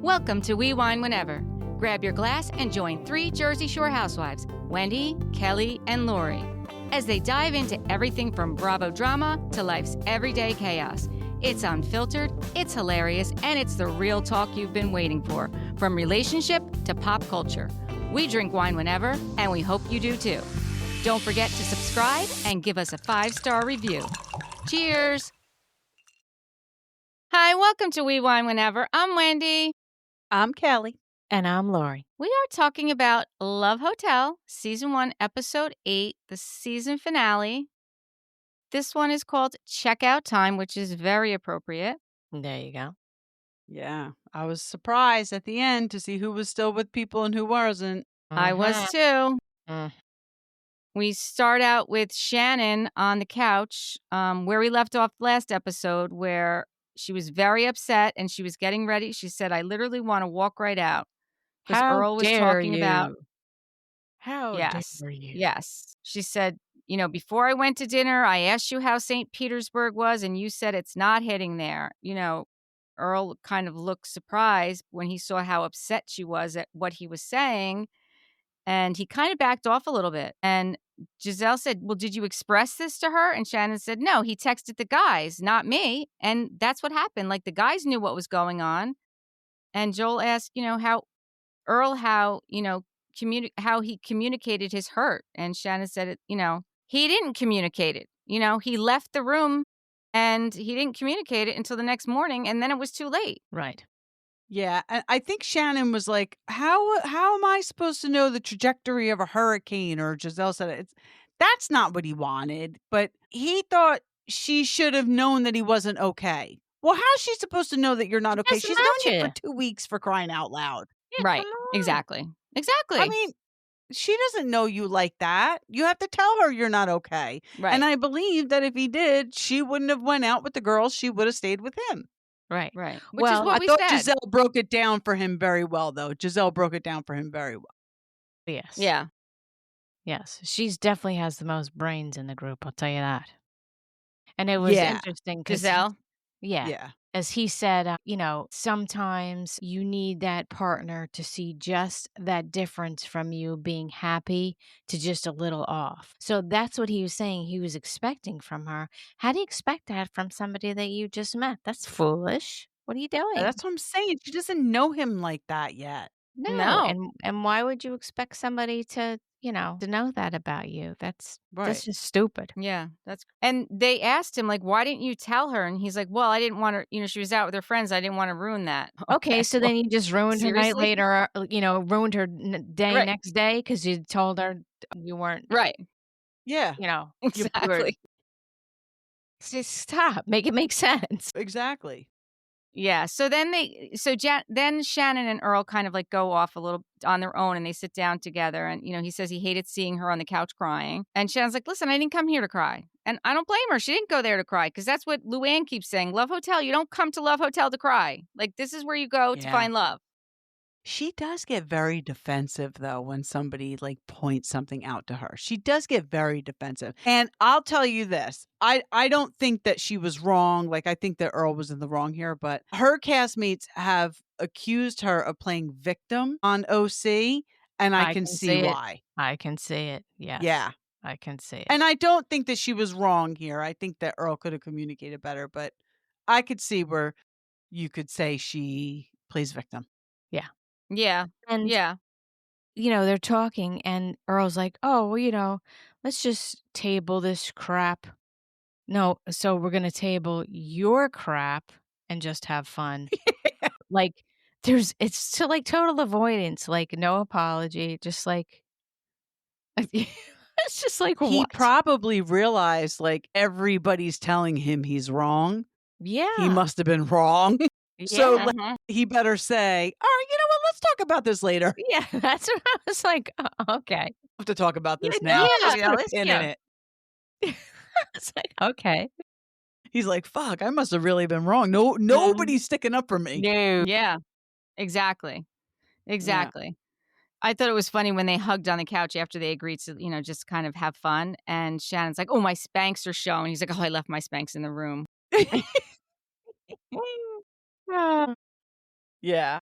Welcome to We Wine Whenever. Grab your glass and join 3 Jersey Shore housewives, Wendy, Kelly, and Lori, as they dive into everything from Bravo drama to life's everyday chaos. It's unfiltered, it's hilarious, and it's the real talk you've been waiting for, from relationship to pop culture. We drink wine whenever, and we hope you do too. Don't forget to subscribe and give us a 5-star review. Cheers! Hi, welcome to We Wine Whenever. I'm Wendy. I'm Kelly. And I'm Lori. We are talking about Love Hotel, Season 1, Episode 8, the season finale. This one is called Checkout Time, which is very appropriate. There you go. Yeah, I was surprised at the end to see who was still with people and who wasn't. I was too. Mm. We start out with Shannon on the couch, where we left off last episode, where she was very upset and she was getting ready. She said, I literally want to walk right out. Because Earl was talking about. How Yes. dare you? Yes. She said, before I went to dinner, I asked you how St. Petersburg was, and you said it's not hitting there. Earl kind of looked surprised when he saw how upset she was at what he was saying. And he kind of backed off a little bit. And Giselle said, well, did you express this to her? And Shannon said, no, he texted the guys, not me. And that's what happened. Like, the guys knew what was going on. And Joel asked, how Earl, how he communicated his hurt. And Shannon said, he didn't communicate it. He left the room and he didn't communicate it until the next morning. And then it was too late. Right. Yeah, and I think Shannon was like, how am I supposed to know the trajectory of a hurricane? Or Giselle said that's not what he wanted, but he thought she should have known that he wasn't okay. Well, how's she supposed to know that you're not okay? She's known you for 2 weeks, for crying out loud. Yeah, right. Exactly. I mean, she doesn't know you like that. You have to tell her you're not okay. Right. And I believe that if he did, she wouldn't have went out with the girls. She would have stayed with him. Right. Right. Which Well, is what I we thought said. Giselle broke it down for him very well, though. Giselle broke it down for him very well. Yes. Yeah. Yes. She's definitely has the most brains in the group, I'll tell you that. And it was interesting because Giselle. Yeah. As he said, sometimes you need that partner to see just that difference from you being happy to just a little off. So that's what he was saying he was expecting from her. How do you expect that from somebody that you just met? That's foolish. What are you doing? That's what I'm saying. She doesn't know him like that yet. No. And why would you expect somebody to know that about you? That's just stupid. Yeah, and they asked him, like, why didn't you tell her? And he's like, well, I didn't want her, she was out with her friends. I didn't want to ruin that. Okay, so then you just ruined her night seriously? later, ruined her day Right. next day because you told her you weren't, Right. Yeah, Exactly. Just stop. Make it make sense. exactly. Yeah. So then then Shannon and Earl kind of like go off a little on their own and they sit down together. And, he says he hated seeing her on the couch crying. And Shannon's like, listen, I didn't come here to cry. And I don't blame her. She didn't go there to cry because that's what Luann keeps saying. Love Hotel. You don't come to Love Hotel to cry. Like, this is where you go to find love. She does get very defensive, though, when somebody like points something out to her. She does get very defensive. And I'll tell you this. I don't think that she was wrong. Like, I think that Earl was in the wrong here, but her castmates have accused her of playing victim on OC, and I can see why. I can see it. Yes. Yeah. I can see it. And I don't think that she was wrong here. I think that Earl could have communicated better, but I could see where you could say she plays victim. Yeah. Yeah. And, yeah. They're talking and Earl's like, oh, well, let's just table this crap. No, so we're going to table your crap and just have fun. Like, it's to like total avoidance, like no apology, just like, it's just like, He what? probably realized like everybody's telling him he's wrong. Yeah. He must have been wrong. So Yeah. like, he better say, all right, you know what? Let's talk about this later. Yeah, that's what I was like, oh, okay. I have to talk about this Yeah, now. yeah, Just put a let's pin go. in it. It's like, okay. He's like, fuck, I must have really been wrong. No, nobody's sticking up for me. No. Yeah. Exactly. I thought it was funny when they hugged on the couch after they agreed to, just kind of have fun. And Shannon's like, oh, my Spanx are showing. He's like, oh, I left my Spanx in the room. Yeah.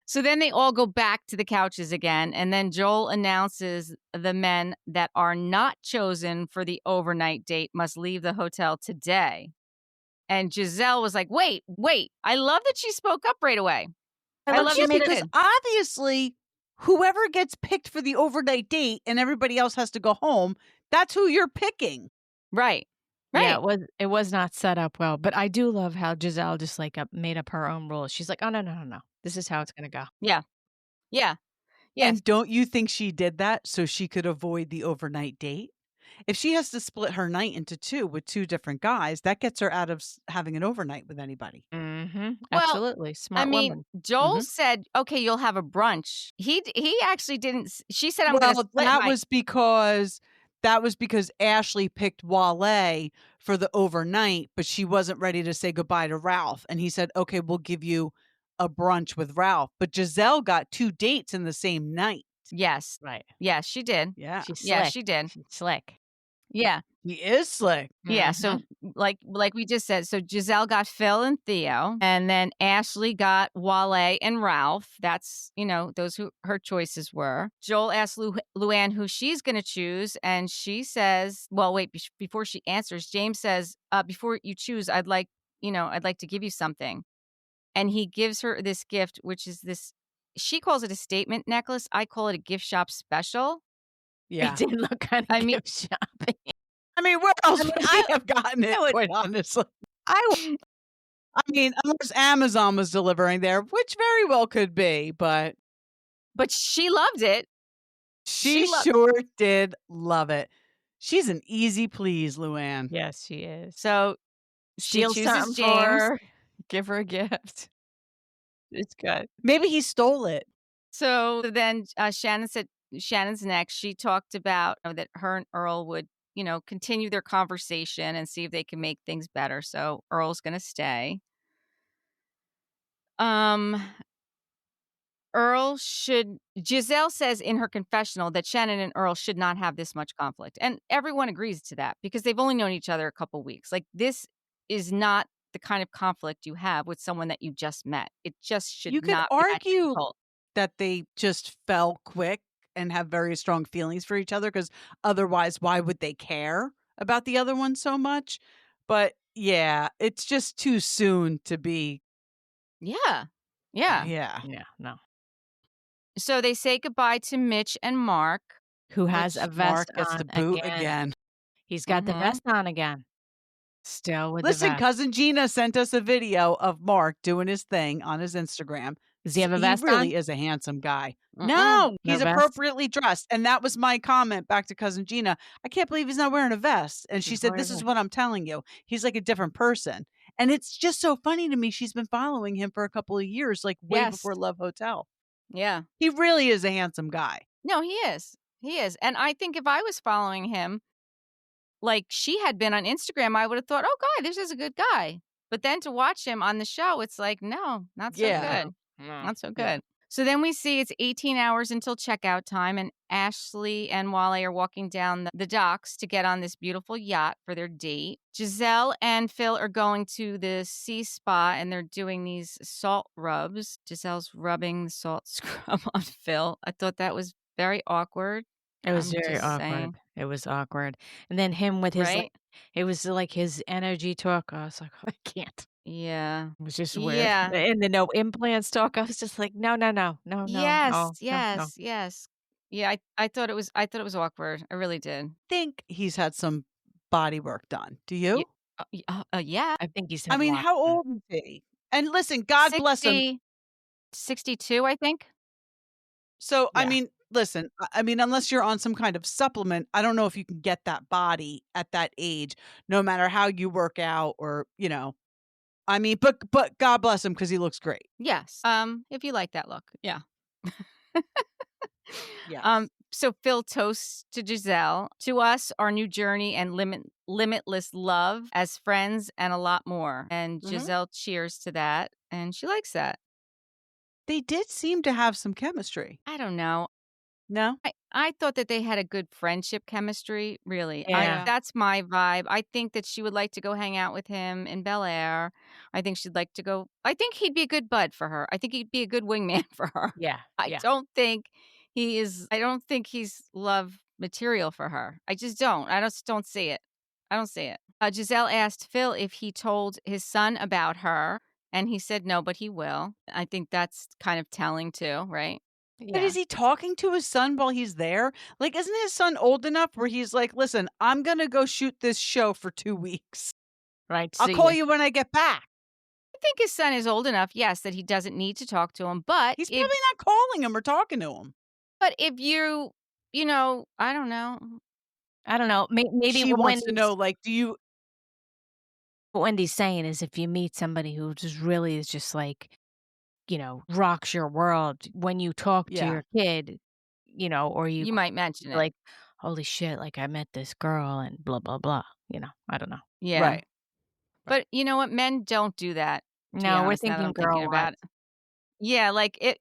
So then they all go back to the couches again, and then Joel announces the men that are not chosen for the overnight date must leave the hotel today. And Giselle was like, "Wait, wait." I love that she spoke up right away. I I love love she Yeah, that she made because did. obviously whoever gets picked for the overnight date and everybody else has to go home, that's who you're picking. Right. Yeah, Right. it was not set up well, but I do love how Giselle just, like, made up her own rules. She's like, "Oh, no, no, no, no. This is how it's gonna go." Yeah. Yeah. Yes. And don't you think she did that so she could avoid the overnight date? If she has to split her night into 2 with 2 different guys, that gets her out of having an overnight with anybody. Mhm. Well, Absolutely. I Smart mean, woman. Joel Mhm. said, "Okay, you'll have a brunch." He actually didn't she said, "I'm gonna Well, split my." that was because Ashley picked Wale for the overnight, but she wasn't ready to say goodbye to Ralph, and he said, "Okay, we'll give you a brunch with Ralph." But Giselle got 2 dates in the same night. Yes. Right. Yes, she did. Yeah. She's Yeah, slick. she did. She's slick. Yeah. He is slick. Yeah, so, Mhm. like we just said, so Giselle got Phil and Theo, and then Ashley got Wale and Ralph. That's, those who her choices were. Joel asked Luann who she's gonna choose, and she says, well, wait, before she answers, James says, "Before you choose, I'd like to give you something." And he gives her this gift, which is this she calls it a statement necklace. I call it a gift shop special. It Yeah. did look kinda I mean gift shopping. I mean, where else I mean, would he have gotten I it, would quite honestly? I I mean, unless Amazon was delivering there, which very well could be, but but she loved it. She she loved sure did love it. She's an easy please, Luann. Yes, she is. So she Steal chooses something for James. her, give her a gift. It's good. Maybe he stole it. So then Shannon said Shannon's next. She talked about that her and Earl would, continue their conversation and see if they can make things better. So Earl's going to stay. Um, Giselle says in her confessional that Shannon and Earl should not have this much conflict. And everyone agrees to that because they've only known each other a couple weeks. Like, this is not the kind of conflict you have with someone that you just met. It just should You could not be that argue difficult. that they just fell quick and have very strong feelings for each other because otherwise, why would they care about the other one so much? But yeah, it's just too soon to be. Yeah. Yeah. Yeah. Yeah, no. So they say goodbye to Mitch and Mark, Who has a which vest Mark gets on the boot again. again. He's got the mhm. vest on again. Still with the Listen, vest. cousin Gina sent us a video of Mark doing his thing on his Instagram. Does he have a He vest really on? is a handsome guy. Mm-mm. No, No he's vest? appropriately dressed. And that was my comment back to cousin Gina. I can't believe he's not wearing a vest. And she He's said, wearing a "This is vest. what I'm telling you. He's like a different person." And it's just so funny to me. She's been following him for a couple of years, like way Yes. before Love Hotel. Yeah. He really is a handsome guy. No, he is. He is. And I think if I was following him, like she had been on Instagram, I would have thought, "Oh, God, this is a good guy." But then to watch him on the show, it's like, no, not so Yeah. good. No, no. Not so Yeah. good. So then we see it's 18 hours until checkout time, and Ashley and Wale are walking down the docks to get on this beautiful yacht for their date. Giselle and Phil are going to the sea spa, and they're doing these salt rubs. Giselle's rubbing the salt scrub on Phil. I thought that was very awkward. It was I'm very just awkward. saying, It was awkward. And then him with his, like right? it was like his energy talk. I was like, "I can't." Yeah. It was just weird. Yeah. And the no implants talk, I was just like, "No, no, no. No, no, Yes, no, no, no." yes, yes. Yeah, I thought it was awkward. I really did. Think he's had some body work done. Do Y you? yeah. I think he's I had mean, lots how done. old is he? And listen, God bless him. 62, I think. So, I Yeah. mean, listen, I mean, unless you're on some kind of supplement, I don't know if you can get that body at that age, no matter how you work out or, I mean, but God bless him because he looks great. Yes. If you like that look. Yeah. Yes. So Phil toasts to Giselle, "To us, our new journey and limitless love as friends and a lot more." And Mhm. Giselle cheers to that, and she likes that. They did seem to have some chemistry. I don't know. No? I thought that they had a good friendship chemistry, really. Yeah. That's my vibe. I think that she would like to go hang out with him in Bel Air. I think he'd be a good bud for her. I think he'd be a good wingman for her. Yeah. Yeah. I don't think he's love material for her. I just don't. I just don't see it. I don't see it. Giselle asked Phil if he told his son about her, and he said no, but he will. I think that's kind of telling too, right? But Yeah. is he talking to his son while he's there? Like, isn't his son old enough where he's like, "Listen, I'm gonna go shoot this show for 2 weeks. Right. I'll See call ya. you when I get back." I think his son is old enough, yes, that he doesn't need to talk to him, He's probably not calling him or talking to him. but if I don't know. I don't know. Maybe She what wants to know, like, do you Wendy's saying is if you meet somebody who just really is just like, rocks your world when you talk to Yeah. your kid, or you You might mention it. like, holy shit, like I met this girl and blah, blah, blah. I don't know. Yeah. Right. Right. But you know what? Men don't do that, to be No, we're honest, now that thinking I'm thinking girl wise. about it.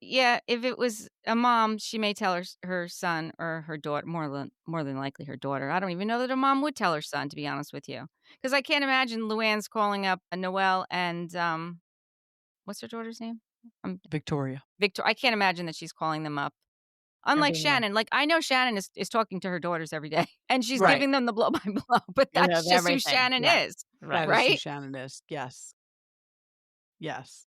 Yeah, if it was a mom, she may tell her son or her daughter more than likely her daughter. I don't even know that a mom would tell her son, to be honest with you, because I can't imagine Luann's calling up, Noelle and, what's her daughter's name? Victoria. Victor I can't imagine that she's calling them up. And Unlike being like, Shannon, like, I know Shannon is talking to her daughters every day, and she's Right. giving them the blow by blow, but of that's just who everything. Shannon Yeah. is, Right. That is who right? Shannon is. Yes. Yes.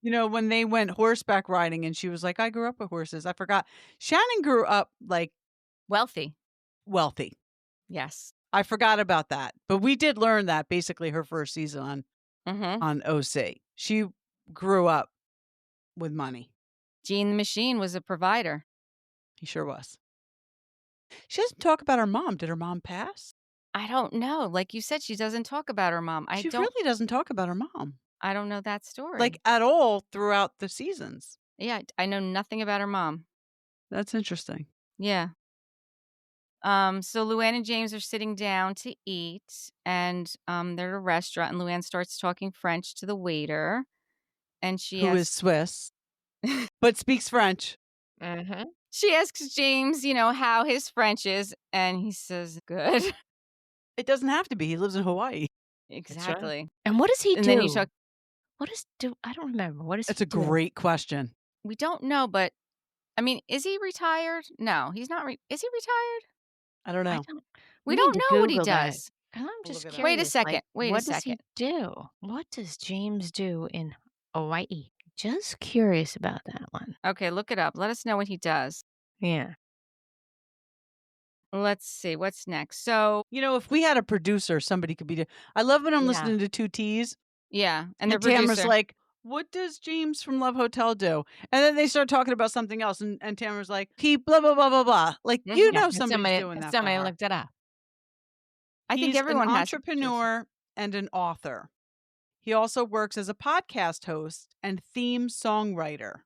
When they went horseback riding and she was like, "I grew up with horses." I forgot. Shannon grew up, like, Wealthy. wealthy. Yes. I forgot about that. But we did learn that basically her first season Mhm. on OC. She grew up with money. Gene the Machine was a provider. He sure was. She doesn't talk about her mom. Did her mom pass? I don't know. Like you said, she doesn't talk about her mom. She really doesn't talk about her mom, I don't know that like, story. at all throughout the seasons. Yeah, I know nothing about her mom. That's interesting. Yeah. So Luann and James are sitting down to eat, and, they're at a restaurant, and Luann starts talking French to the waiter, and Who is Swiss, but speaks French. Mhm. she asks James, how his French is, and he says, "Good." It doesn't have to be. He lives in Hawaii. That's right. Exactly. And what does he And then you do? talk I don't remember. What does That's he a do? great question. we don't know, but, I mean, is he retired? No, he's not is he retired? I don't I know. don't We We need don't to know what he Google that. does. 'Cause I'm We'll look just it up. Wait a curious, like, second, wait a what does second. he do? What does James do in Hawaii? Just curious about that one. Okay, look it up. Let us know what he does. Yeah. Let's see, what's next? So If we had a producer, somebody could be. I love when I'm Yeah. listening to Two T's yeah, and the and Tamara's producer. like, "What does James from Love Hotel do?" And then they start talking about something else, and Tamara's like, "He blah blah blah blah blah." Like, Mhm. Yeah, and somebody's doing that for somebody her. looked it up. I think He's an everyone has a producer. entrepreneur and an author. He also works as a podcast host and theme songwriter.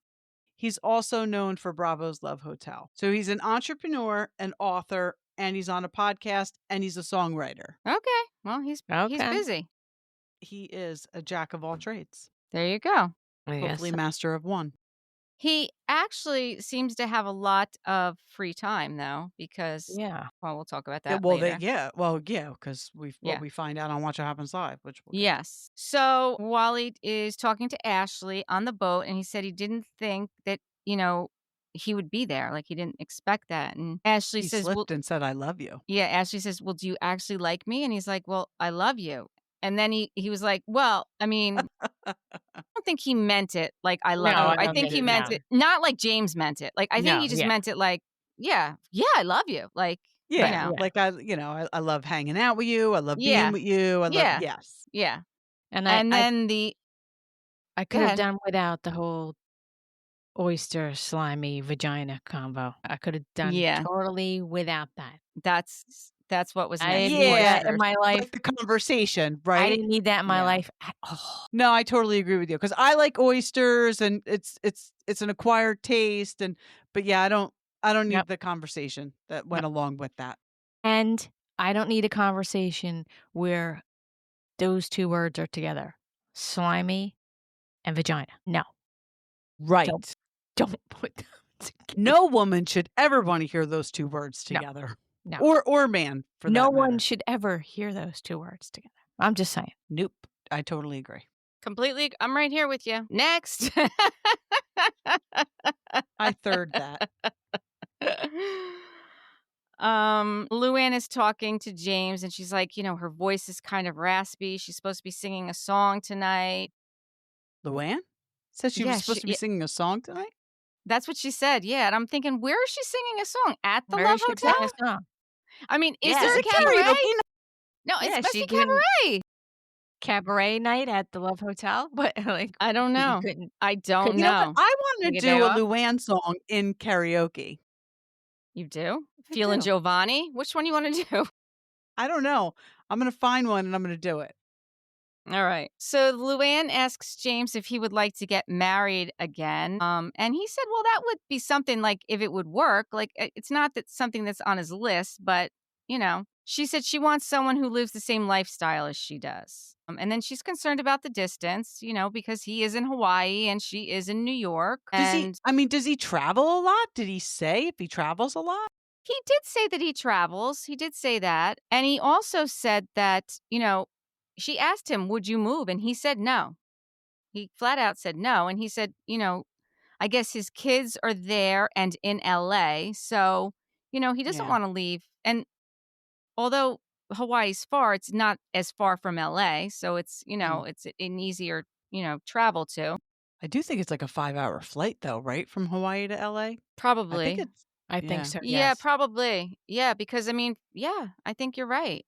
He's also known for Bravo's Love Hotel. So he's an entrepreneur, an author, and he's on a podcast and he's a songwriter. Okay, well, he's Okay. busy. He is a jack of all trades, There you go. I guess hopefully so. master of one. He actually seems to have a lot of free time, though, because Yeah. well, we'll talk about Yeah, that well, later. because what Yeah. we find out on Watch What Happens Live, which we'll get to. Yes. So Wally is talking to Ashley on the boat, and he said he didn't think that, he would be there. Like, he didn't expect that. And Ashley He says, "Well," slipped and said, "I love you." yeah, Ashley says, "Well, do you actually like me?" And he's like, "Well, I love you." And then he was like, "Well, I mean, I don't think he meant it like I No, love you. I No, I don't think think he it meant no. it not like James meant it. Like, I think No, he just yeah. meant it like, yeah, yeah, I love you." Like, yeah, Yeah. like I love hanging out with you. I love being yeah, with you. I love yeah, yes. yeah. And I And I then I go could have ahead. done without the whole oyster slimy vagina combo. I could have done Yeah, totally without that. that's what was I next, didn't the need that Yeah, in oysters. my life. like the conversation, I right? didn't need that in my Yeah. life at all. No, I totally agree with you because I like oysters and it's an acquired taste but yeah, I don't Yep. need the conversation that No. went along with that. And I don't need a conversation where those 2 words are together. Slimy and vagina. No. Don't Right. don't put them No woman should ever wanna hear those 2 words No, together, no. or man, for No that one matter. should ever hear those 2 words together. I'm just saying. Nope, I totally agree. Completely I'm right here with you. Next. I third that. Luann is talking to James and she's like, her voice is kind of raspy. She's supposed to be singing a song tonight. Luann? Said she was Yeah, supposed to be yeah, singing a song tonight? that's what she said. Yeah, and I'm thinking, where is she singing a song? At the Where Love is she Hotel? singing a song? I mean, is Yeah, there It's a a she cabaret? karaoke night. No, it's yeah, supposed to she be giving cabaret. cabaret night at the Love Hotel? What, like, I don't you know. couldn't I don't couldn't You know what? know. I wanna take a day do a off? Luann song in karaoke. You do? I Feeling do. Giovanni? Which one you want to do? I don't know. I'm gonna find one and I'm gonna do it. All right. So Luann asks James if he would like to get married again. And he said, well, that would be something like if it would work. Like it's not that something that's on his list, but she said she wants someone who lives the same lifestyle as she does. And then she's concerned about the distance, because he is in Hawaii and she is in New York. And Does he travel a lot? Did he say if he travels a lot? he did say that he travels. He did say that. And he also said that, she asked him, would you move? And he said no. He flat out said no. And he said, I guess his kids are there and in LA. So, he doesn't Yeah. want to leave. And although Hawaii's far, it's not as far from LA. So it's, Mm. it's an easier, travel to. I do think it's like a 5-hour flight though, right, from Hawaii to LA? I think Probably. it's I think yeah. so, Yeah, yes. probably. Yeah, because I mean, yeah, I think you're right.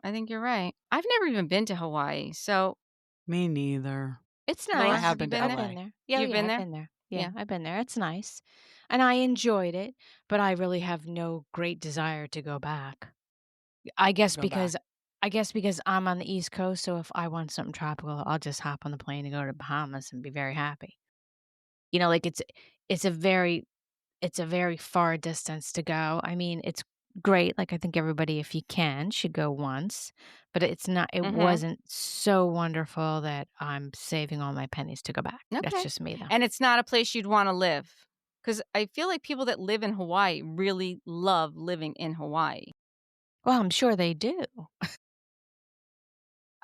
I think you're right. I've never even been to Hawaii. So, Me neither. It's I Laura, nice. have have you been to been I've there? been LA. there. Yeah, You've yeah, been I've there? been there. Yeah. Yeah, I've been there. It's nice. And I enjoyed it, but I really have no great desire to go back. I To guess go back. because I guess because I'm on the East Coast, so if I want something tropical, I'll just hop on the plane and go to Bahamas and be very happy. Like it's a very it's a very far distance to go. I mean, it's great. Like I think everybody, if you can, should go once, but it Mhm. wasn't so wonderful that I'm saving all my pennies to go back. That's Okay. just me though. And it's not a place you'd wanna live, because I feel like people that live in Hawaii really love living in Hawaii. Well, I'm sure they do.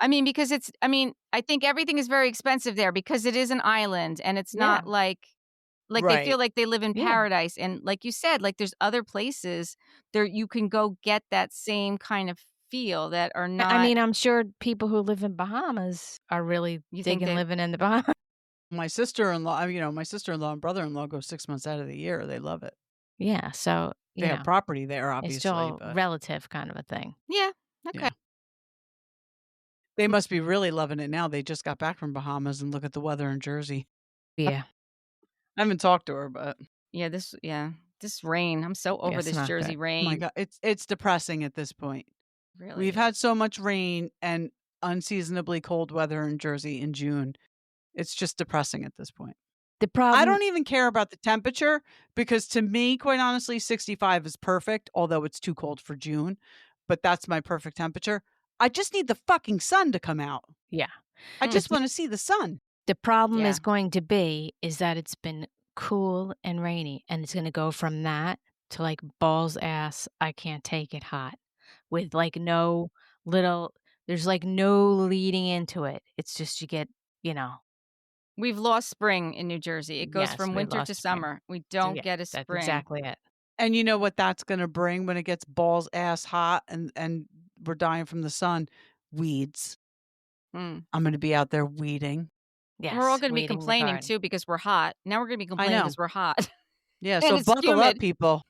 I mean, because I think everything is very expensive there because it is an island and it's Yeah. not like they feel Right. like they live in Yeah. paradise, and like you said, like there's other places there you can go get that same kind of feel that are I not. mean, I'm sure people who live in Bahamas are really You think digging they living in the Bahamas. My sister-in-law my sister-in-law and brother-in-law go 6 months out of the year. They love it. Yeah, so, They have property there, it's obviously, still but relative kind of a thing. Yeah, okay. yeah. They must be really loving it now. They just got back from Bahamas and look at the weather in Jersey. Yeah. I haven't talked to her, but This rain, I'm so Yeah, over it's this not Jersey good. oh my rain. god, it's depressing at this point. Really We've is. had so much rain and unseasonably cold weather in Jersey in June. It's just depressing at this point. The I problem don't even care about the temperature because to me, quite honestly, 65 is perfect, although it's too cold for June, but that's my perfect temperature. I just need the fucking sun to come out. yeah. I Mm, just want to see the sun. The problem yeah. is going to be is that it's been cool and rainy, and it's gonna go from that to, like, balls ass, I can't take it hot with, like, no little there's, like, no leading into it. It's just you get, you know We've lost spring in New Jersey. It goes yes, from we've winter to lost spring. summer. We So, don't yeah, get a that's spring. exactly it. And you know what that's gonna bring when it gets balls ass hot and we're dying from the sun? Weeds. Mm. I'm gonna be out there weeding. And we're all Yes, gonna be weeding the complaining garden. too because we're hot. Now we're gonna be I complaining know. because we're hot. Yeah, And so it's buckle up, humid. people.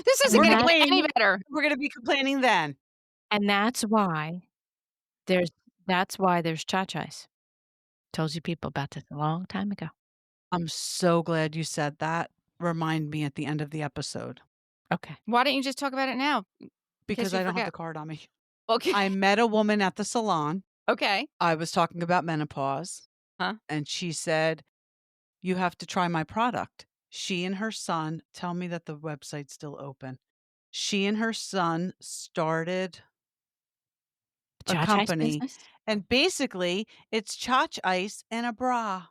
This isn't We're And gonna that get any complaining. better. We're gonna be complaining then. and there's that's why there's cha-chas. Told you people about this a long time ago. I'm so glad you said that. Remind me at the end of the episode Okay. Why don't you just talk about it now in case because you I don't have the forget? card on me. Okay. I met a woman at the salon. Okay. I was talking about menopause, Huh? and she said, "You have to try my product." She and her son tell me that the website's still open. She and her son started a Cha-chas company, business? and basically, it's Chach Ice and a bra.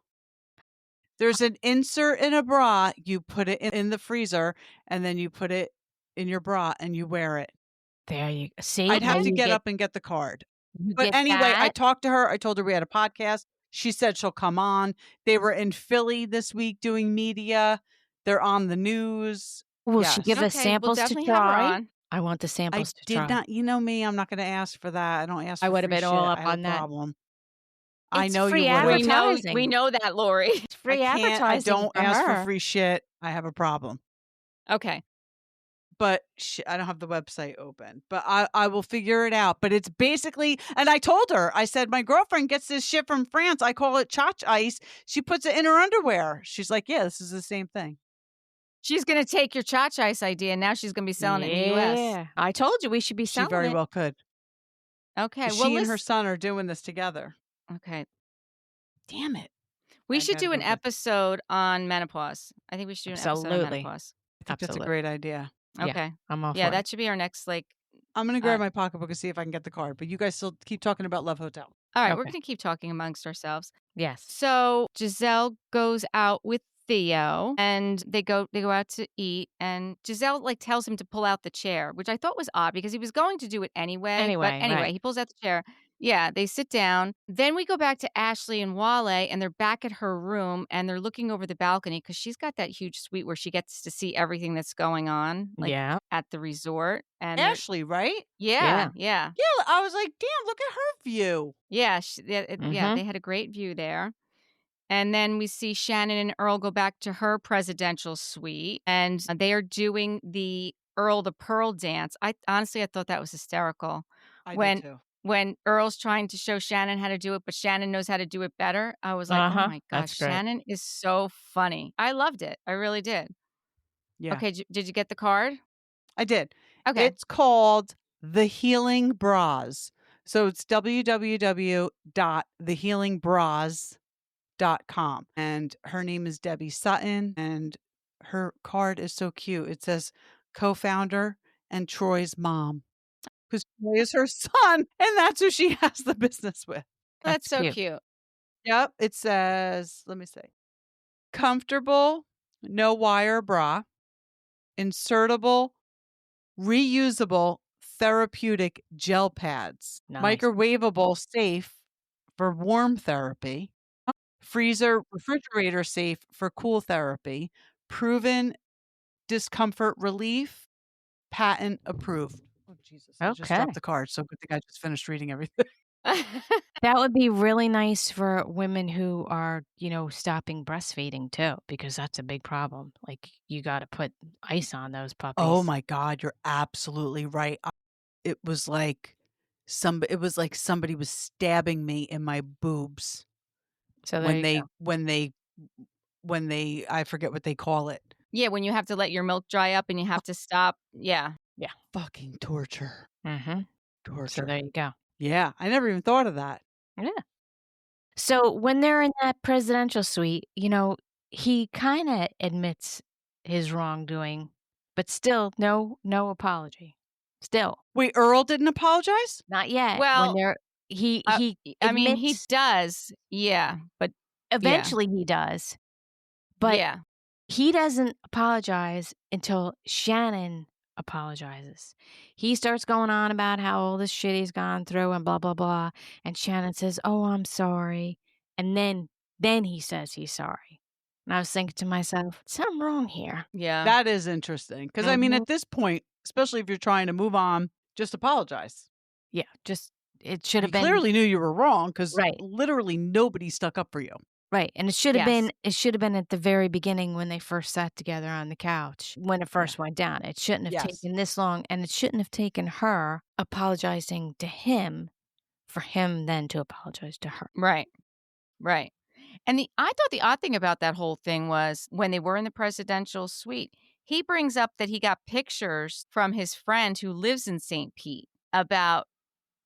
There's an insert in a bra, you put it in the freezer, and then you put it in your bra and you wear it. There you see, I'd now have to get up and get the card. you But get anyway, I that. talked to her, I told her we had a podcast. She said she'll come on. They were in Philly this week doing media. They're on the news. Will she give Yes. us Okay, we'll samples to definitely have her try? on. I want the I samples to did try. not, you know me, I'm not gonna ask for that. I don't ask I for would have free been all shit. up I have a on that. problem. I It's know you free would've. We advertising. know that, Lori. It's I free can't. I advertising don't for ask for her. free shit. I have a problem. Okay. But I don't have the website open. But I will figure it out. But it's basically, and I told her, I said, my girlfriend gets this shit from France. I call it Chach ice. She puts it in her underwear. She's like, yeah, this is the same thing. She's gonna take your Cha Ice idea, and now she's gonna be selling it in the US. Yeah. I told you we should be She selling very it. well could. Okay, 'Cause well, she and her listen. son are doing this together. Okay. Damn it. We I should gotta do an go get. episode on menopause. I think we should do an episode on Absolutely. menopause. I think that's a Absolutely. great idea. Yeah, Okay. I'm all Yeah, for it. that should be our next, like, I'm gonna grab uh my pocketbook and see if I can get the card. But you guys still keep talking about Love Hotel. all right, we're Okay. gonna keep talking amongst ourselves. Yes. So, Giselle goes out with Theo, and they go out to eat, and Giselle, like, tells him to pull out the chair, which I thought was odd because he was going to do it anyway, but Anyway, anyway, right. he pulls out the chair. Yeah, they sit down. Then we go back to Ashley and Wale, and they're back at her room, and they're looking over the balcony because she's got that huge suite where she gets to see everything that's going on, like, Yeah. at the resort, and Ashley, right? yeah, Yeah. yeah. Yeah, I was like, damn, look at her view. Yeah, Mhm. they had a great view there. And then we see Shannon and Earl go back to her presidential suite, and they are doing the Earl the Pearl dance. I honestly, I thought that was hysterical. I did When too. when Earl's trying to show Shannon how to do it, but Shannon knows how to do it better. I was like, "Oh Uh-huh. my gosh, That's great. Shannon is so funny." I loved it. I really did. Yeah, Okay, did you get the card? I did. Okay. It's called The Healing Bras. So it's www.thehealingbras.com. And her name is Debbie Sutton. And her card is so cute. It says co-founder and Troy's mom. Because Troy is her son. And that's who she has the business with. That's That's so cute. cute. Yep. It says, let me see. Comfortable, no wire bra, insertable, reusable, therapeutic gel pads, Nice. microwavable, safe for warm therapy, freezer, refrigerator safe for cool therapy, proven discomfort relief, patent approved. Oh, Jesus. I just Okay. dropped the card. So good thing I just finished reading everything. That would be really nice for women who are, stopping breastfeeding too, because that's a big problem. Like, you gotta put ice on those Oh puppies. my God. You're absolutely right. It was like somebody was stabbing me in my boobs So there when you go. I forget what they call it. Yeah, when you have to let your milk dry up and you have to stop. Yeah. Yeah. Fucking torture. Mhm. So Torture. there you go. Yeah, I never even thought of that. Yeah. So when they're in that presidential suite, he kinda admits his wrongdoing, but still no apology. Still. Wait, Earl didn't apologize? Not yet. When Well, they're he I mean, he admits does. Yeah, but yeah. eventually he does, but Yeah. he doesn't apologize until Shannon apologizes. He starts going on about how all this shit he's gone through and blah, blah, blah, and Shannon says, "Oh, I'm sorry." And then he says he's sorry. And I was thinking to myself, "Something wrong here." Yeah. That is interesting. Because I mean, Mhm. at this point, especially if you're trying to move on, just apologize. Yeah, just it should You have been clearly knew you were wrong because right. literally nobody stuck up for you. Right, and Yes. it should have been at the very beginning when they first sat together on the couch, when it first went down. It shouldn't have Yes. taken this long, and it shouldn't have taken her apologizing to him for him then to apologize to her. Right. Right. And I thought the odd thing about that whole thing was when they were in the presidential suite, he brings up that he got pictures from his friend who lives in St. Pete about,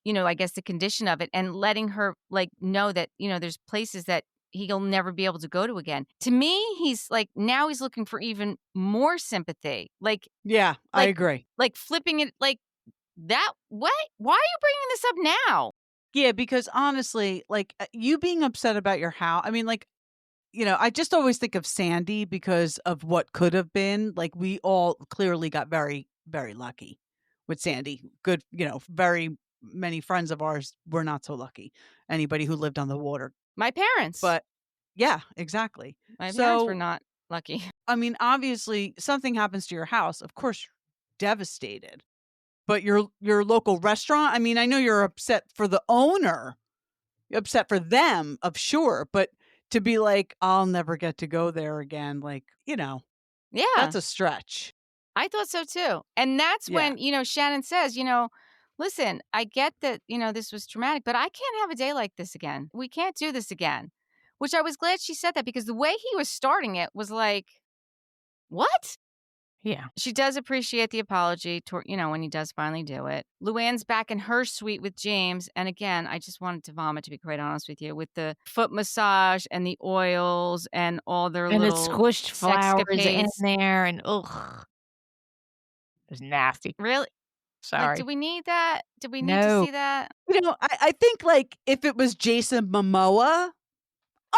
I guess the condition of it, and letting her, like, know that, there's places that he'll never be able to go to again. To me, he's like, now he's looking for even more sympathy. Yeah, I agree. Like flipping it like that. What? Why are you bringing this up now? Yeah, because honestly, like you being upset about your house, I mean, like I just always think of Sandy because of what could have been. Like, we all clearly got very, very lucky with Sandy. Good, very many friends of ours were not so lucky. Anybody who lived on the water. My parents. But yeah, exactly. My parents were So, not lucky. I mean, obviously, something happens to your house. Of course, you're devastated. But your local restaurant, I mean, I know you're upset for the owner. You're upset for them, of sure, but to be like, "I'll never get to go there again," like, Yeah. that's a stretch. I thought so too. And that's Yeah. when, Shannon says, listen, I get that, this was traumatic, but I can't have a day like this again. We can't do this again. Which I was glad she said that because the way he was starting it was like, what? Yeah. She does appreciate the apology, when he does finally do it. Luann's back in her suite with James. And again, I just wanted to vomit, to be quite honest with you, with the foot massage and the oils and all their And the little squished flowers in sexcapades. there and ugh. It was nasty. Really? Like, do Sorry. we need that? Do we need to No. see that? I think, like, if it was Jason Momoa,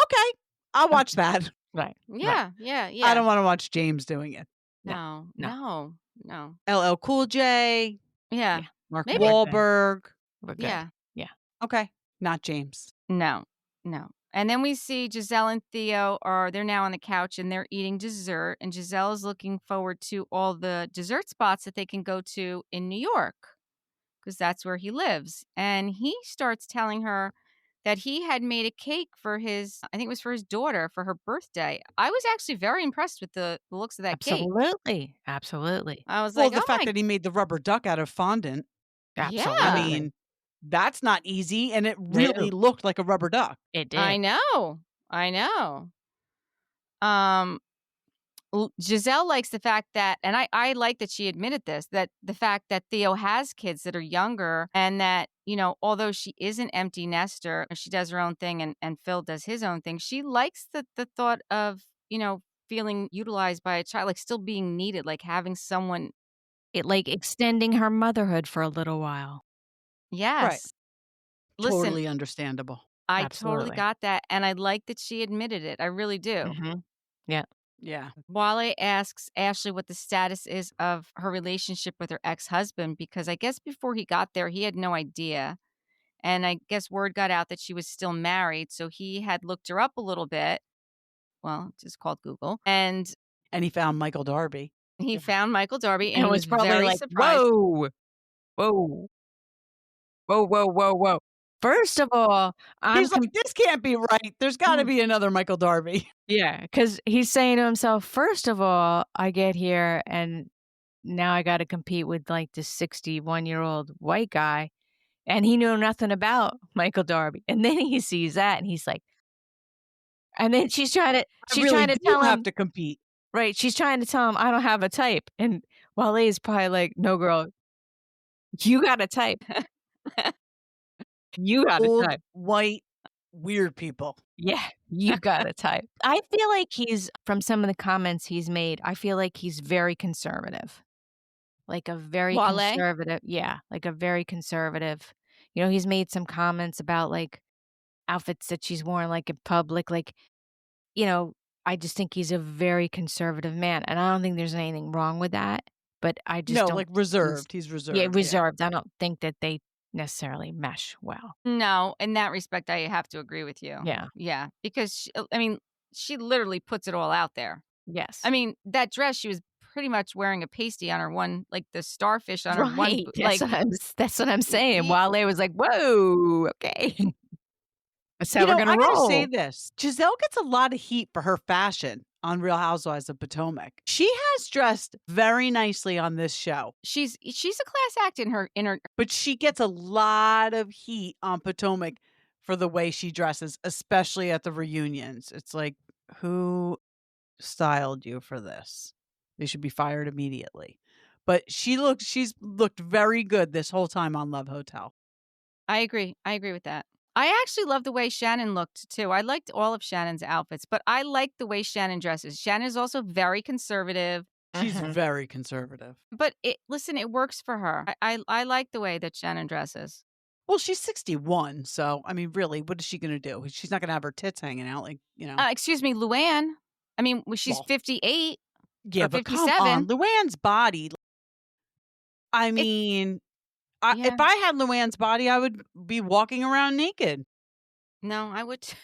okay, I'll watch that. Right. Right. Yeah, yeah, I yeah. don't wanna watch James doing it. No. No, No. no, no. LL Cool J, Yeah, Yeah. Mark maybe. We're good. Wahlberg. We're good. Yeah. Yeah. Okay, not James. No, no. And then we see Giselle and Theo they're now on the couch and they're eating dessert. And Giselle is looking forward to all the dessert spots that they can go to in New York because that's where he lives. And he starts telling her that he had made a cake for I think it was for his daughter for her birthday. I was actually very impressed with the looks of that cake. Absolutely. Absolutely. I was Well, like, the oh fact my, that he made the rubber duck out of fondant, I yeah, Absolutely. mean, that's not easy, and it really No. looked like a rubber duck. It I did. know. I know. Um, Giselle likes the fact that, and I like that she admitted this, that the fact that Theo has kids that are younger and that, although she is an empty nester, she does her own thing and Phil does his own thing. She likes the thought of, feeling utilized by a child, like still being needed, like having someone. It like extending her motherhood for a little while. Right. Yes. Listen, Totally understandable. I totally Absolutely. got that. And I like that she admitted it. I really do. Mhm. Yeah. Yeah. Wale asks Ashley what the status is of her relationship with her ex-husband because I guess before he got there, he had no idea. And I guess word got out that she was still married. So he had looked her up a little bit. Well, it's just called Google. And And he found Michael Darby. he found Michael Darby and And he was was probably very like, surprised. "Whoa. Whoa. Whoa, whoa, whoa, whoa. First of all, I'm He's like, "This can't be right. There's gotta be another Michael Darby." yeah, because he's saying to himself, "First of all, I get here and now I gotta compete with, like, this 61-year-old white guy," and he knew nothing about Michael Darby, and then he sees that, and he's like and then I she's really trying to do tell have him to compete. right, she's trying to tell him, "I don't have a type," and Wale's probably like, "No, girl, you got a type. You got a Old, type. white, weird people. Yeah, you got a type." I feel like from some of the comments he's made, I feel like he's very conservative. Like a very Wale? conservative yeah, like a very conservative he's made some comments about, like, outfits that she's worn, like, in public, like, you know, I just think he's a very conservative man, and I don't think there's anything wrong with that, but I just No, don't like, these reserved. He's yeah, reserved, yeah. reserved. I don't think that they necessarily mesh well. No, in that respect, I have to agree with you. Yeah. Yeah, because I mean, she literally puts it all out there. I Yes. mean, that dress, she was pretty much wearing a pasty on her one, like the starfish on her one, Right, like, that's what I'm saying. y- Wale was like, "Whoa, okay. That's how we're I gonna gotta say roll." this, Giselle gets a lot of heat for her fashion on Real Housewives of Potomac. She has dressed very nicely on this show, she's a class act in her. but she gets a lot of heat on Potomac for the way she dresses, especially at the reunions. It's like, who styled you for this? They should be fired immediately. But she's looked very good this whole time on Love Hotel. I agree. I agree with that. I actually love the way Shannon looked too. I liked all of Shannon's outfits, but I like the way Shannon dresses. Shannon is also very conservative, She's Mhm. very conservative. but listen, it works for her. I like the way that Shannon dresses. Well, she's 61, so, I mean, really, what is she gonna do? She's not gonna have her tits hanging out, like, Excuse me, Luann. I mean, she's well, 58 yeah, or but come on, 57. Luann's body, I It mean, if Yeah. I had Luann's body, I would be walking around naked. No, I would too.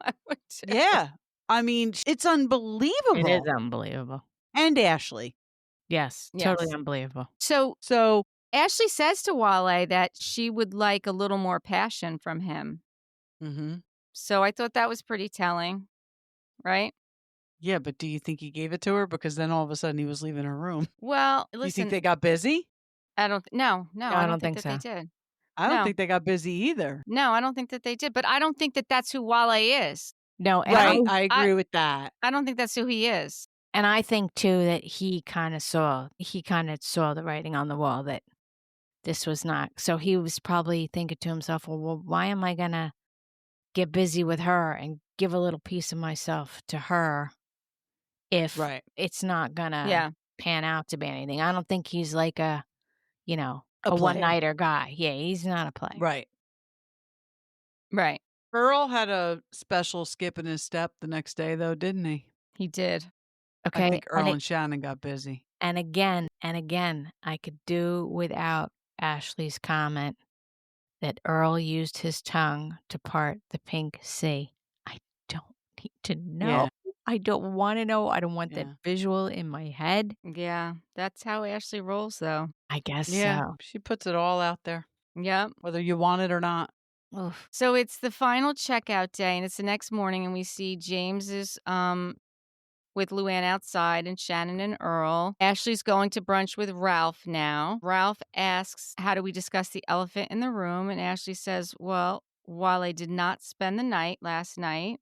I would too. Yeah. I mean, it's It is unbelievable. unbelievable. And Ashley. Yes, totally Yes. unbelievable. So, So Ashley says to Wale that she would like a little more passion from him. mhm. So I thought that was pretty telling, right? Yeah, but do you think he gave it to her? Because then all of a sudden he was leaving her room. Well, Do you think listen, they got busy? I don't no, No, no, I I don't don't think think that they so. did. I don't No. think they got busy either. No, I don't think that they did, but I don't think that that's who Wale is. No, I Right, don't I I agree with that. I don't think that's who he is. and I think too that he kinda saw the writing on the wall that this was not so he was probably thinking to himself, "Well, why am I gonna get busy with her and give a little piece of myself to her if Right. it's not gonna Yeah, pan out to be anything?" I don't think he's like A a player. one-nighter guy. Yeah, he's not a player. Right. right. Earl had a special skip in his step the next day though, didn't he? He did. I Okay, think Earl and Shannon got busy. and again, I could do without Ashley's comment that Earl used his tongue to part the pink sea. I don't need to know. Yeah, I don't wanna know. I don't want that yeah. visual in my head. Yeah, that's how Ashley rolls, though. I guess Yeah, so. she puts it all out there, Yep. whether you want it or not. Oof. So it's the final checkout day, and it's the next morning, and we see James is with Luann outside and Shannon and Earl. Ashley's going to brunch with Ralph now. Ralph asks, "How do we discuss the elephant in the room?" And Ashley says, "Well, while I did not spend the night last night."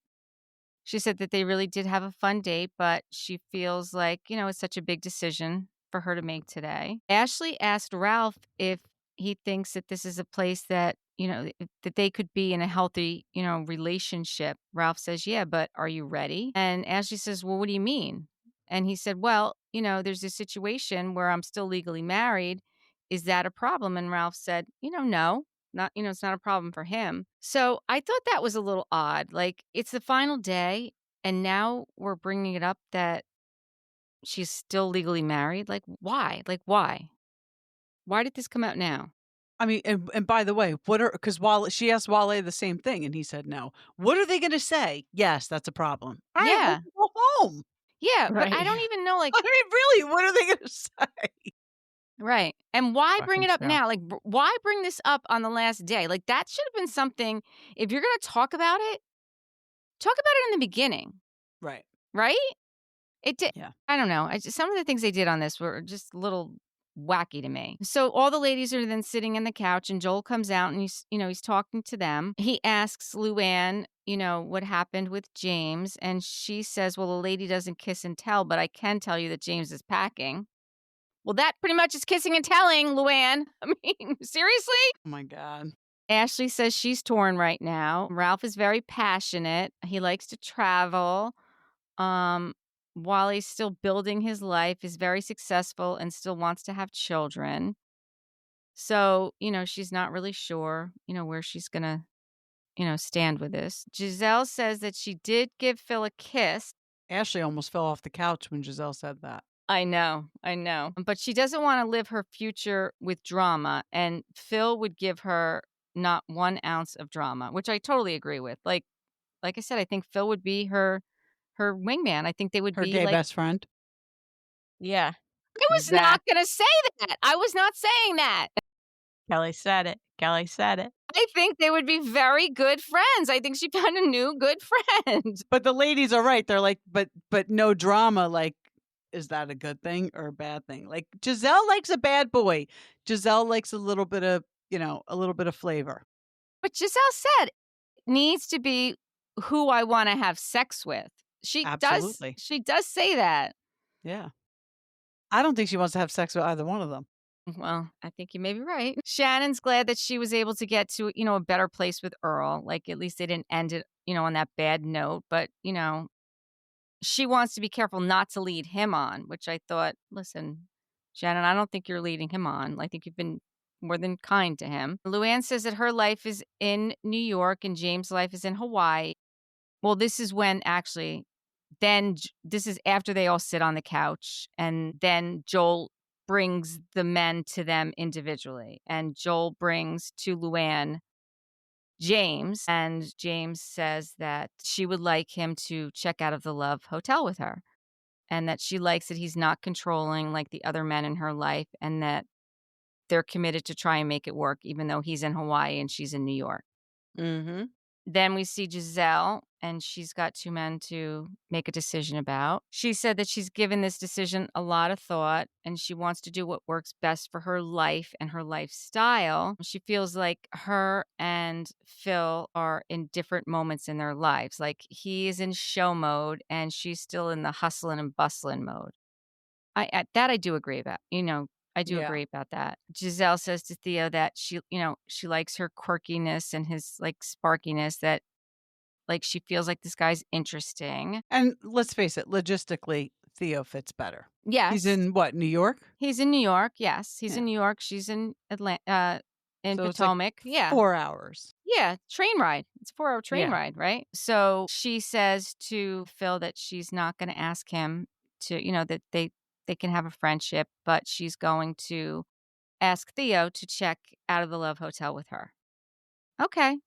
She said that they really did have a fun date, but she feels like, it's such a big decision for her to make today. Ashley asked Ralph if he thinks that this is a place that, that they could be in a healthy, relationship. Ralph says, "Yeah, but are you ready?" And Ashley says, "Well, what do you mean?" And he said, "Well, there's a situation where I'm still legally married. Is that a problem?" And Ralph said, "No. Not, it's not a problem for him." So I thought that was a little odd. Like, it's the final day, and now we're bringing it up that she's still legally married. Like, why? Like, why? Why did this come out now? I mean, and by the way, what are because Wale she asked Wale the same thing, and he said no. What are they gonna say? Yes, that's a problem. All right, well, Yeah. go home. Yeah. But I Right. don't even know, like, I mean, really, what are they gonna say? right. And why bring Fucking it up show. now? Like, why bring this up on the last day? Like, that should have been something, if you're going to talk about it in the beginning, Right. right? It did. Yeah. I don't know. Some of the things they did on this were just a little wacky to me. So all the ladies are then sitting in the couch, and Joel comes out, and he's talking to them. He asks Luann, what happened with James, and she says, "Well, a lady doesn't kiss and tell, but I can tell you that James is packing." Well, that pretty much is kissing and telling, Luann. I mean, seriously? Oh my god. Ashley says she's torn right now. Ralph is very passionate. He likes to travel. Um, while he's still building his life, is very successful and still wants to have children. So, she's not really sure, where she's gonna, stand with this. Giselle says that she did give Phil a kiss. Ashley almost fell off the couch when Giselle said that. I know, I know. But she doesn't want to live her future with drama. And Phil would give her not 1 ounce of drama, which I totally agree with. Like I said, I think Phil would be her wingman. I think they would Her be gay like, best friend. Yeah, I was not exact gonna say that. I was not saying that. Kelly said it. Kelly said it. I think they would be very good friends. I think she found a new good friend. But the ladies are right. They're like, but no drama, like, is that a good thing or a bad thing? Like, Giselle likes a bad boy. Giselle likes a little bit of flavor. But Giselle said, needs to be who I want to have sex with. Absolutely. She does say that. Yeah. I don't think she wants to have sex with either one of them. Well, I think you may be right. Shannon's glad that she was able to get to, a better place with Earl. Like, at least they didn't end it, on that bad note. But, she wants to be careful not to lead him on, which I thought, listen, Shannon, I don't think you're leading him on. I think you've been more than kind to him. Luann says that her life is in New York and James' life is in Hawaii. Well, this is when actually, this is after they all sit on the couch, and then Joel brings the men to them individually. And Joel brings to Luann James, and James says that she would like him to check out of the Love Hotel with her, and that she likes that he's not controlling like the other men in her life, and that they're committed to try and make it work, even though he's in Hawaii and she's in New York. Mhm. Then we see Giselle, and she's got two men to make a decision about. She said that she's given this decision a lot of thought, and she wants to do what works best for her life and her lifestyle. She feels like her and Phil are in different moments in their lives. Like he is in show mode, and she's still in the hustling and bustling mode. I do agree about. I do Yeah. agree about that. Giselle says to Theo that she likes her quirkiness and his like sparkiness, that like she feels like this guy's interesting. And let's face it, logistically, Theo fits better. He's Yes. in what, New York? He's in New York. Yes. He's Yeah. in New York. She's in Atlanta, in So it's like Potomac. Yeah. 4 hours. Yeah. Train ride. It's a 4-hour train Yeah. ride, right? So she says to Phil that she's not going to ask him to, that they can have a friendship, but she's going to ask Theo to check out of the Love Hotel with her. Okay.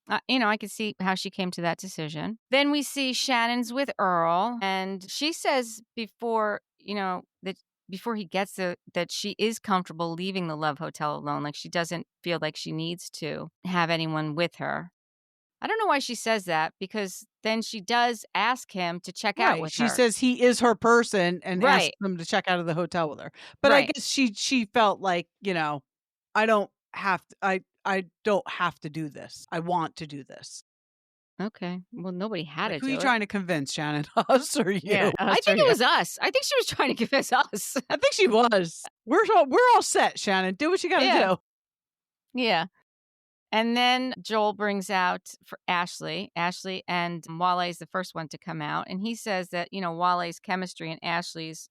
I could see how she came to that decision. Then we see Shannon's with Earl, and she says that before he gets there, that she is comfortable leaving the Love Hotel alone. Like she doesn't feel like she needs to have anyone with her. I don't know why she says that, because then she does ask him to check out Right. with She her. says he is her person and asks Right. them to check out of the hotel with her. But I Right. guess she felt like, I don't have to, I don't have to do this. I want to do this. Okay. Well, nobody had Like, to who are you do it. trying to convince, Shannon? Us or Yeah, you? us I or think it you. was us. I think she was trying to convince us. I think she was. We're all set, Shannon. Do what you got to Yeah. do. Yeah. And then Joel brings out for Ashley. Ashley and Wale is the first one to come out. And he says that, Wale's chemistry and Ashley's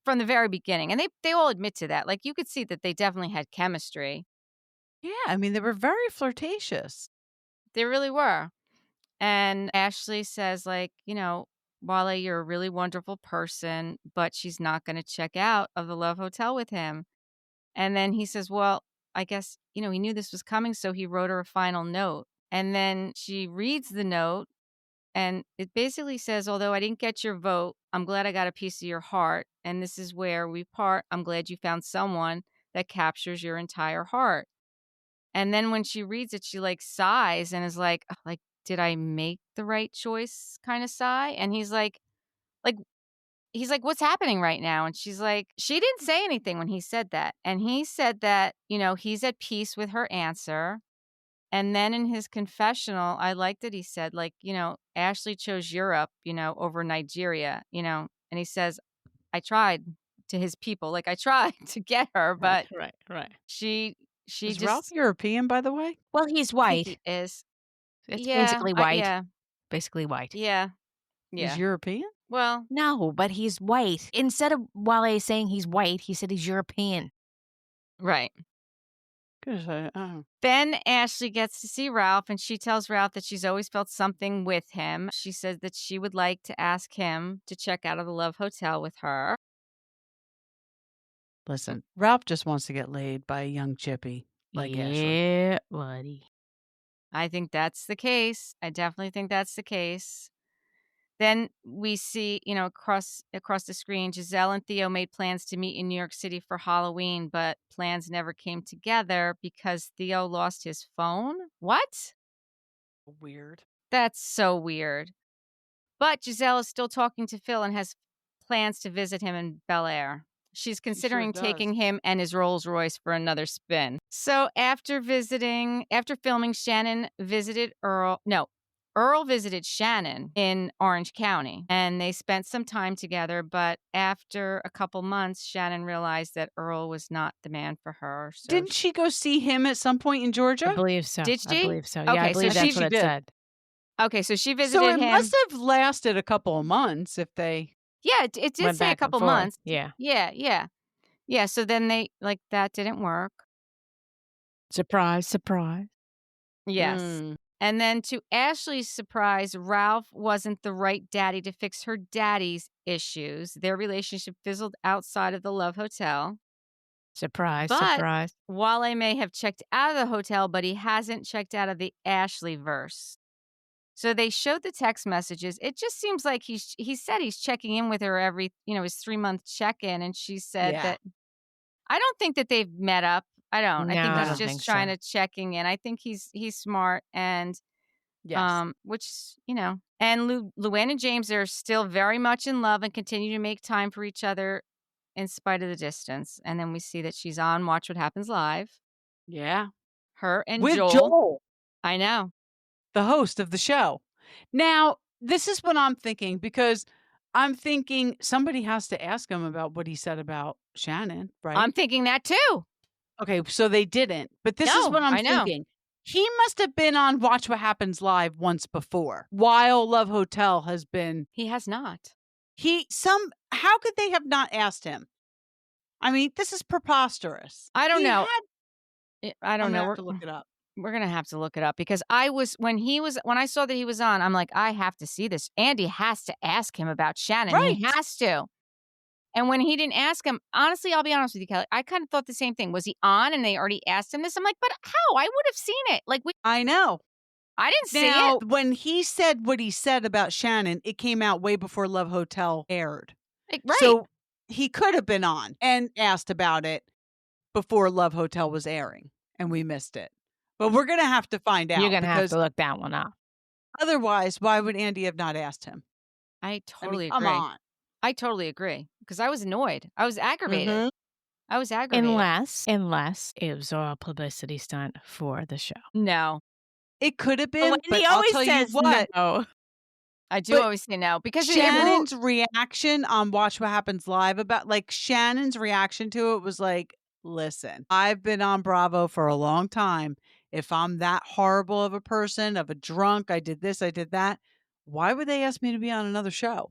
from the very beginning. And they all admit to that. Like you could see that they definitely had chemistry. Yeah, I mean, they were very flirtatious. They really were. And Ashley says, like, Wale, you're a really wonderful person, but she's not going to check out of the Love Hotel with him. And then he says, well, I guess, he knew this was coming, so he wrote her a final note. And then she reads the note, and it basically says, although I didn't get your vote, I'm glad I got a piece of your heart. And this is where we part. I'm glad you found someone that captures your entire heart. And then when she reads it, she like sighs and is like, did I make the right choice kind of sigh? And like, he's like, what's happening right now? And she's like, she didn't say anything when he said that. And he said that, he's at peace with her answer. And then in his confessional, I liked that he said, like, Ashley chose Europe, over Nigeria, and he says, I tried to his people. Like I tried to get her, but Right. she Is Ralph just, European, by the way? Well, he's I think white. he is. It's Yeah. basically white. Yeah. Basically white. Yeah. He's Yeah. European? Well, No, but he's white. Instead of Wale saying he's white, he said he's European. right. Oh. Then Ashley gets to see Ralph, and she tells Ralph that she's always felt something with him. She says that she would like to ask him to check out of the Love Hotel with her. Listen, Ralph just wants to get laid by a young chippy like Ashley. Yeah, buddy. I think that's the case. I definitely think that's the case. Then we see, across the screen, Giselle and Theo made plans to meet in New York City for Halloween, but plans never came together because Theo lost his phone. What? Weird. That's so weird. But Giselle is still talking to Phil and has plans to visit him in Bel Air. She's She sure considering does. taking him and his Rolls Royce for another spin. So after filming, Shannon visited Earl. No, Earl visited Shannon in Orange County, and they spent some time together. But after a couple months, Shannon realized that Earl was not the man for her. So Didn't she go see him at some point in I Georgia? believe so. did I she? believe so. Yeah, I Okay, so believe she that's what it did. said. Okay, so she So visited it him. must have lasted a couple of months if they. Yeah, it did Went say a back and couple forth. months. Yeah. Yeah, yeah. Yeah, so then that didn't work. Surprise, surprise. Yes. Mm. And then to Ashley's surprise, Ralph wasn't the right daddy to fix her daddy's issues. Their relationship fizzled outside of the Love Hotel. Surprise, But surprise. Wale may have checked out of the hotel, but he hasn't checked out of the Ashley verse. So they showed the text messages. It just seems like he said he's checking in with her every, his 3-month check-in, and she said Yeah. that I don't think that they've met up. I don't. I No, think I he's No. don't just think so. trying to checking in. I think he's smart and Yes. and Luann and James are still very much in love and continue to make time for each other in spite of the distance. And then we see that she's on Watch What Happens Live. Yeah. Her and With Joel. Joel, I know. the host of the show. Now, this is what I'm thinking because I'm thinking somebody has to ask him about what he said about Shannon, I'm right? thinking that too. Okay, so they didn't. But this is No, what I'm I know. thinking. He must have been on Watch What Happens Live once before. While Love Hotel has been He has not. how could they have not asked him? I mean, this is preposterous. I don't He know. had I I'm don't gonna know. have to look it up. We're gonna have to look it up because when I saw that he was on, I'm like, I have to see this. Andy has to ask him about Shannon. He Right. has to. And when he didn't ask him, honestly, I'll be honest with you, Kelly, I kind of thought the same thing. Was he on and they already asked him this? I'm like, but how? I would have seen it. I know. I didn't see it. Now, when he said what he said about Shannon, it came out way before Love Hotel aired. Right. So he could have been on and asked about it before Love Hotel was airing, and we missed it. But we're going to have to find You're out gonna have because to look that one up. otherwise, why would Andy have not asked him? I I mean, totally come agree. on. I totally agree because I was annoyed. I was aggravated. Mhm. I was aggravated. Unless it was all a publicity stunt for the show. No, It could have But been, but Wendy I'll always tell you says what, no. I do but always say no because Shannon's reaction on Watch What Happens Live Shannon's reaction to it was like, listen, I've been on Bravo for a long time. If I'm that horrible of a person, of a drunk, I did this, I did that. Why would they ask me to be on another show?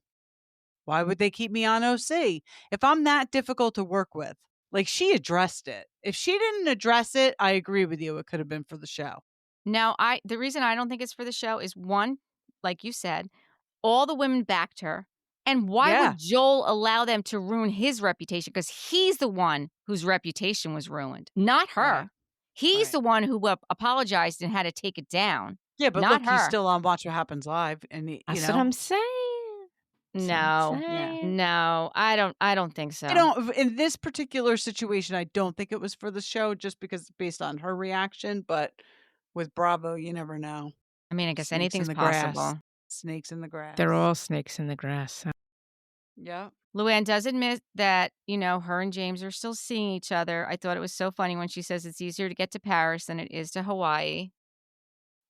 Why would they keep me on OC? If I'm that difficult to work with, like she addressed it. If she didn't address it, I agree with you. It could have been for the show. Now, the reason I don't think it's for the show is one, like you said, all the women backed her. And why Yeah. would Joel allow them to ruin his reputation? Because he's the one whose reputation was ruined, not Right. her. He's Right. the one who apologized and had to take it down, Yeah, but not look, he's her. still on Watch What Happens Live, and That's what I'm saying. That's what I'm No, yeah. saying. no, I don't think so. I don't in this particular situation, I don't think it was for the show just because based on her reaction, but with Bravo, you never know. I mean, I guess Snakes in anything's the grass. possible. Snakes in the They're grass. all snakes in the grass. Yeah. Luann does admit that, her and James are still seeing each other. I thought it was so funny when she says it's easier to get to Paris than it is to Hawaii.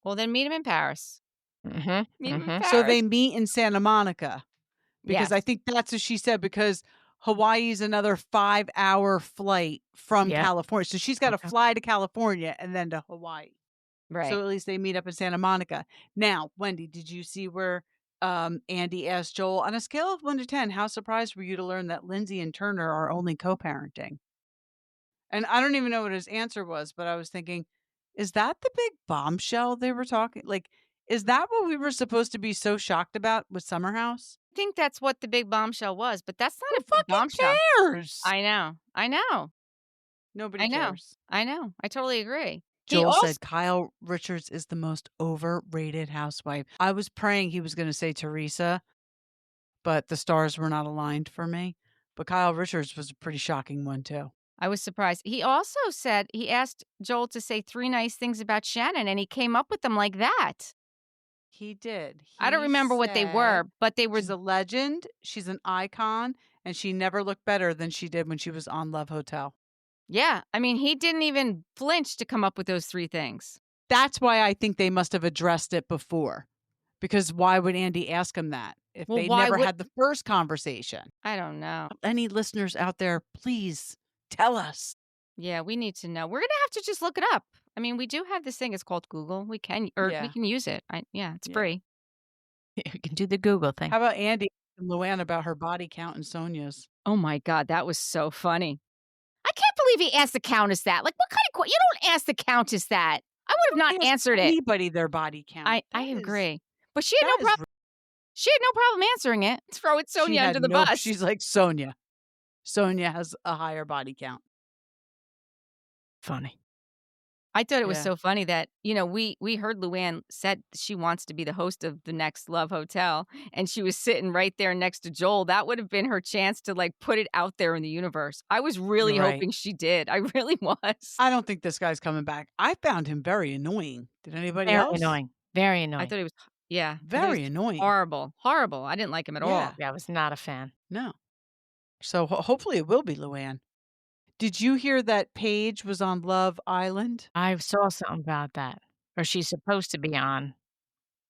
Well, then meet him in Paris. Mhm. Meet him in Mhm. So Paris. they meet in Santa Monica because Yes. I think that's what she said because Hawaii's another 5-hour flight from Yep. California. So she's got to Okay. fly to California and then to Hawaii. Right. So at least they meet up in Santa Monica. Now, Wendy, did you see where Andy asked Joel, on a scale of 1 to 10, how surprised were you to learn that Lindsay and Turner are only co-parenting? And I don't even know what his answer was, but I was thinking, is that the big bombshell they were talking? Like, is that what we were supposed to be so shocked about with Summer House? I think that's what the big bombshell was, but that's Who not a big fucking bombshell. cares? I know. I know. Nobody I know. cares. I know. I totally agree. He Joel also said Kyle Richards is the most overrated housewife. I was praying he was going to say Teresa, but the stars were not aligned for me. But Kyle Richards was a pretty shocking one too. I was surprised. He also said he asked Joel to say 3 nice things about Shannon, and he came up with them like that. He did. I don't He remember what they were, said but they were she's a legend, she's an icon, and she never looked better than she did when she was on Love Hotel. yeah. I mean, he didn't even flinch to come up with those 3 things. That's why I think they must have addressed it before. Because why would Andy ask him that if Well, they why never would had the first conversation? I don't know. Any listeners out there, please tell us. Yeah, we need to know. We're gonna have to just look it up. I mean, we do have this thing. It's called Google. We can Yeah. use it. It's Yeah. free. You can do the Google thing. How about Andy and Luann about her body count and Sonia's? Oh my god, that was so funny. can't believe he asked the countess that. Like, what kind of you don't ask the countess that. I would have not Ask answered it. anybody their body count. I That is agree. But she had that no is problem. She had no problem answering it. Throwing she Sonia had under the no bus. she's like Sonia. Sonia has a higher body count. Funny. I thought it was Yeah. so funny that, we heard Luann said she wants to be the host of the next Love Hotel, and she was sitting right there next to Joel. That would have been her chance to, like, put it out there in the universe. I was You're really right. hoping she did. I really was. I don't think this guy's coming back. I found him very annoying. Did anybody Very else? annoying. Very I annoying. thought he was yeah, I thought he was Very annoying. horrible, horrible. I didn't like him at Yeah. all. Yeah, I was not a fan. No. So hopefully it will be Luann. Did you hear that Paige was on Love Island? I saw something about that. Or she's supposed to be on or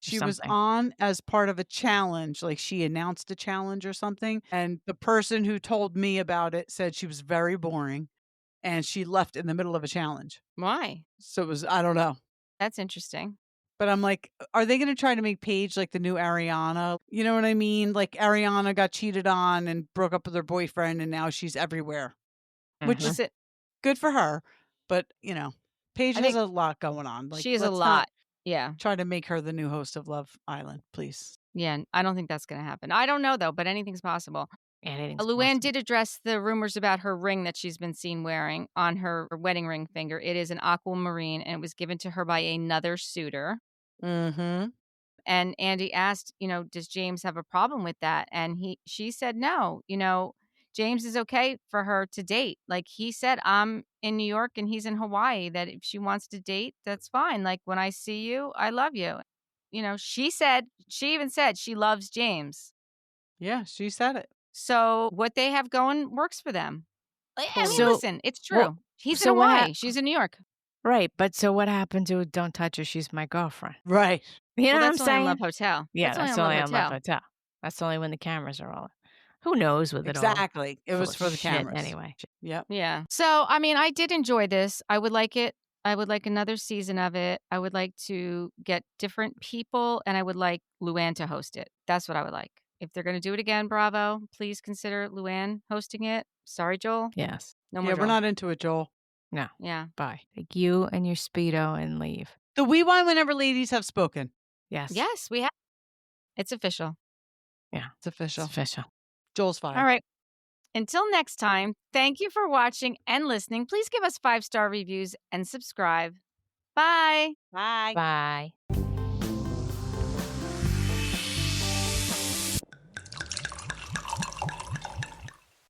She was something. on as part of a challenge, like she announced a challenge or something, and the person who told me about it said she was very boring and she left in the middle of a challenge. Why? So it was I don't know. That's interesting. But I'm like, are they gonna try to make Paige like the new Ariana? You know what I mean? Like Ariana got cheated on and broke up with her boyfriend and now she's everywhere, which Mhm. is Listen, good for her. But, Paige I has think a lot going on. Like, she is a let's not lot. Yeah. try to make her the new host of Love Island, please. Yeah, I don't think that's gonna happen. I don't know, though, but anything's possible. Anything's Luann possible. did address the rumors about her ring that she's been seen wearing on her wedding ring finger. It is an aquamarine, and it was given to her by another suitor. Mhm. And Andy asked, "Does James have a problem with that?" And she said, "No, James is okay for her to date. Like he said, I'm in New York and he's in Hawaii, that if she wants to date, that's fine. Like when I see you, I love you." She even said she loves James. Yeah, she said it. So what they have going works for them. I mean, Totally. So, listen, it's well, true. He's in so what Hawaii. She's in New York. right, but so what happened to "Don't touch her, she's my girlfriend"? Right. You know Well, what I'm that's only on Love saying? Hotel. Yeah, That's only that's on Love only on Love Hotel. Hotel. That's only when the cameras are rolling. Who knows with it all? Exactly. It Full was of for the shit cameras. anyway. Yep. Yeah. So, I mean, I did enjoy this. I would like it. I would like another season of it. I would like to get different people, and I would like Luann to host it. That's what I would like. If they're going to do it again, Bravo, please consider Luann hosting it. Sorry, Joel. Yes. No more Yeah, we're Joel. not into it, Joel. No. Yeah. Bye. Take you and your Speedo and leave. The We Wine Whenever ladies have spoken. Yes. Yes, we have. It's official. Yeah. It's official. It's official. Joel's fired. All right. Until next time, thank you for watching and listening. Please give us 5-star reviews and subscribe. Bye. Bye. Bye.